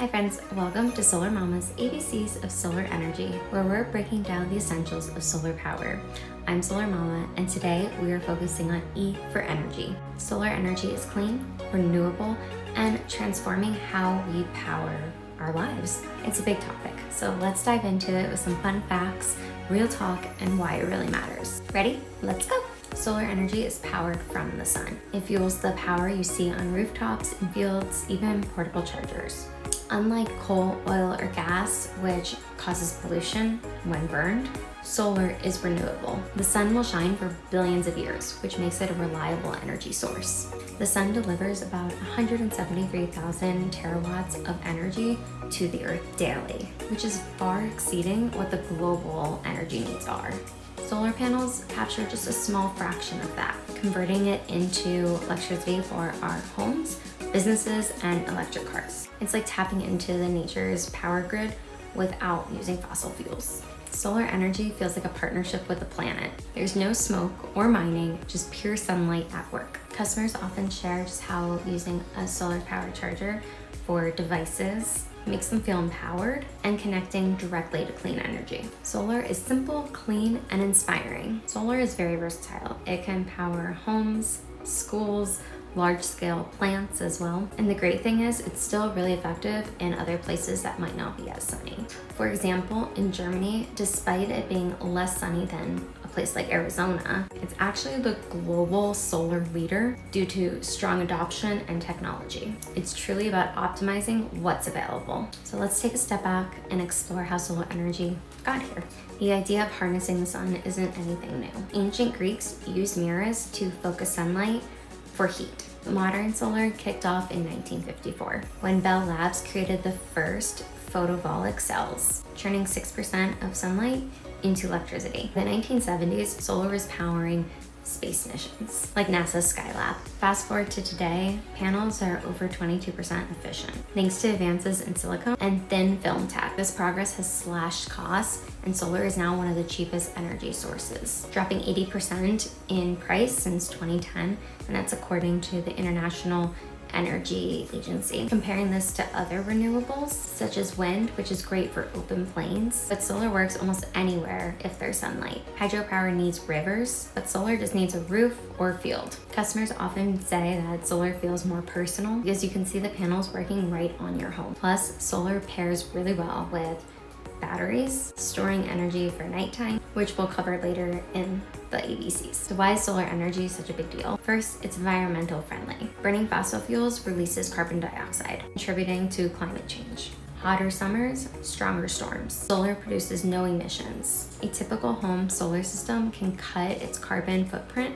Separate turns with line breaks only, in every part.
Hi friends, welcome to Solar Mama's ABCs of Solar Energy, where we're breaking down the essentials of solar power. I'm Solar Mama, and today we are focusing on E for energy. Solar energy is clean, renewable, and transforming how we power our lives. It's a big topic, so let's dive into it with some fun facts, real talk, and why it really matters. Ready? Let's go! Solar energy is powered from the sun. It fuels the power you see on rooftops, in fields, even portable chargers. Unlike coal, oil, or gas, which causes pollution when burned, solar is renewable. The sun will shine for billions of years, which makes it a reliable energy source. The sun delivers about 173,000 terawatts of energy to the earth daily, which is far exceeding what the global energy needs are. Solar panels capture just a small fraction of that, converting it into electricity for our homes, businesses, and electric cars. It's like tapping into the nature's power grid without using fossil fuels. Solar energy feels like a partnership with the planet. There's no smoke or mining, just pure sunlight at work. Customers often share just how using a solar power charger for devices makes them feel empowered and connecting directly to clean energy. Solar is simple, clean, and inspiring. Solar is very versatile. It can power homes, schools, large-scale plants as well. And the great thing is it's still really effective in other places that might not be as sunny. For example, in Germany, despite it being less sunny than a place like Arizona, it's actually the global solar leader due to strong adoption and technology. It's truly about optimizing what's available. So let's take a step back and explore how solar energy got here. The idea of harnessing the sun isn't anything new. Ancient Greeks used mirrors to focus sunlight for heat. Modern solar kicked off in 1954 when Bell Labs created the first photovoltaic cells, turning 6% of sunlight into electricity. In the 1970s, solar was powering space missions, like NASA's Skylab. Fast forward to today, panels are over 22% efficient, thanks to advances in silicon and thin film tech. This progress has slashed costs, and solar is now one of the cheapest energy sources, dropping 80% in price since 2010, and that's according to the International Energy Agency. Comparing this to other renewables, such as wind, which is great for open plains, but solar works almost anywhere if there's sunlight. Hydropower needs rivers, but solar just needs a roof or field. Customers often say that solar feels more personal because you can see the panels working right on your home. Plus, solar pairs really well with batteries, storing energy for nighttime, which we'll cover later in the ABCs. So why is solar energy such a big deal? First, it's environmental friendly. Burning fossil fuels releases carbon dioxide, contributing to climate change. Hotter summers, stronger storms. Solar produces no emissions. A typical home solar system can cut its carbon footprint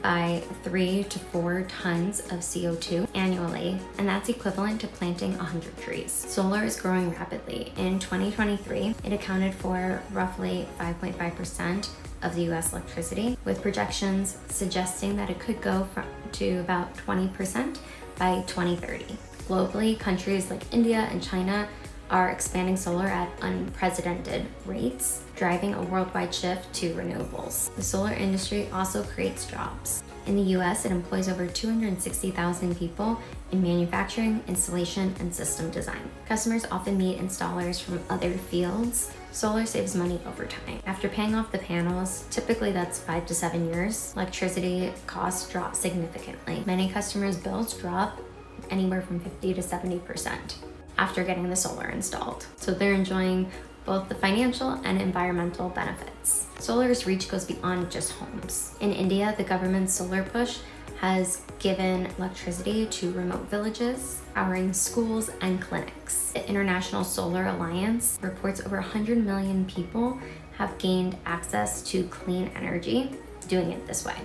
by 3 to 4 tons of CO2 annually, and that's equivalent to planting 100 trees. Solar is growing rapidly. In 2023, it accounted for roughly 5.5% of the US electricity, with projections suggesting that it could go to about 20% by 2030. Globally, countries like India and China are expanding solar at unprecedented rates, driving a worldwide shift to renewables. The solar industry also creates jobs. In the US, it employs over 260,000 people in manufacturing, installation, and system design. Customers often meet installers from other fields. Solar saves money over time. After paying off the panels, typically that's 5 to 7 years, electricity costs drop significantly. Many customers' bills drop anywhere from 50 to 70% after getting the solar installed. So they're enjoying both the financial and environmental benefits. Solar's reach goes beyond just homes. In India, the government's solar push has given electricity to remote villages, powering schools and clinics. The International Solar Alliance reports over 100 million people have gained access to clean energy doing it this way.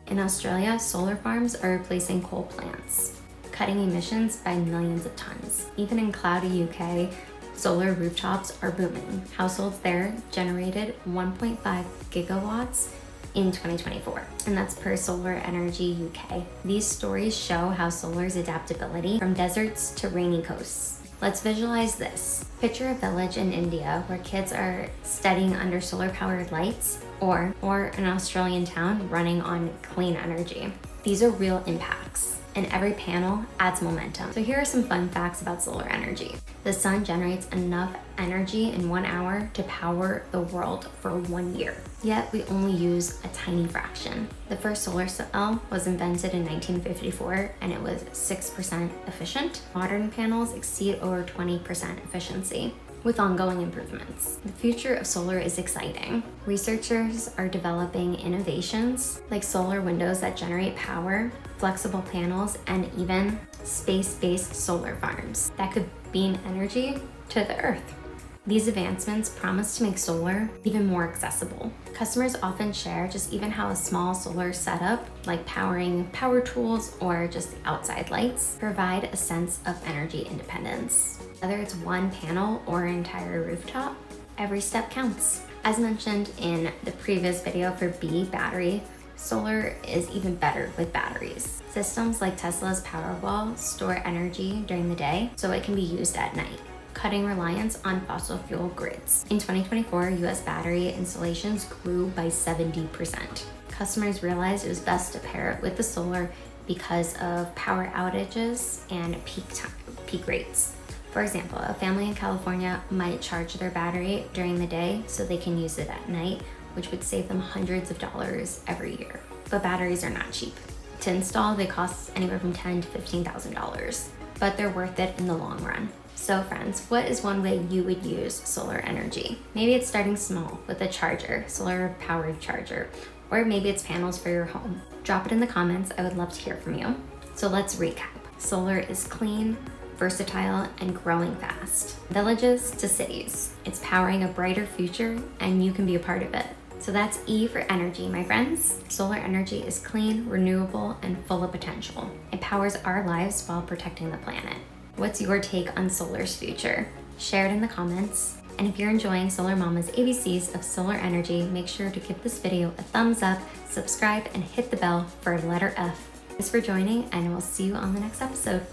In Australia, solar farms are replacing coal plants, cutting emissions by millions of tons. Even in cloudy UK, solar rooftops are booming. Households there generated 1.5 gigawatts in 2024, and that's per Solar Energy UK. These stories show how solar's adaptability from deserts to rainy coasts. Let's visualize this. Picture a village in India where kids are studying under solar-powered lights, or an Australian town running on clean energy. These are real impacts. and every panel adds momentum. So here are some fun facts about solar energy. The sun generates enough energy in 1 hour to power the world for 1 year. Yet we only use a tiny fraction. The first solar cell was invented in 1954 and it was 6% efficient. Modern panels exceed over 20% efficiency, with ongoing improvements. The future of solar is exciting. Researchers are developing innovations like solar windows that generate power, flexible panels, and even space-based solar farms that could beam energy to the Earth. These advancements promise to make solar even more accessible. Customers often share just even how a small solar setup, like powering power tools or just outside lights, provide a sense of energy independence. Whether it's one panel or an entire rooftop, every step counts. As mentioned in the previous video for B battery, solar is even better with batteries. Systems like Tesla's Powerwall store energy during the day so it can be used at night, cutting reliance on fossil fuel grids. In 2024, US battery installations grew by 70%. Customers realized it was best to pair it with the solar because of power outages and peak rates. For example, a family in California might charge their battery during the day so they can use it at night, which would save them hundreds of dollars every year. But batteries are not cheap. To install, they cost anywhere from $10,000 to $15,000, but they're worth it in the long run. So friends, what is one way you would use solar energy? Maybe it's starting small with a charger, solar powered charger, or maybe it's panels for your home. Drop it in the comments, I would love to hear from you. So let's recap. Solar is clean, versatile, and growing fast. Villages to cities. It's powering a brighter future and you can be a part of it. So that's E for energy, my friends. Solar energy is clean, renewable, and full of potential. It powers our lives while protecting the planet. What's your take on solar's future? Share it in the comments. And if you're enjoying Solar Mama's ABCs of solar energy, make sure to give this video a thumbs up, subscribe, and hit the bell for letter F. Thanks for joining, and we'll see you on the next episode.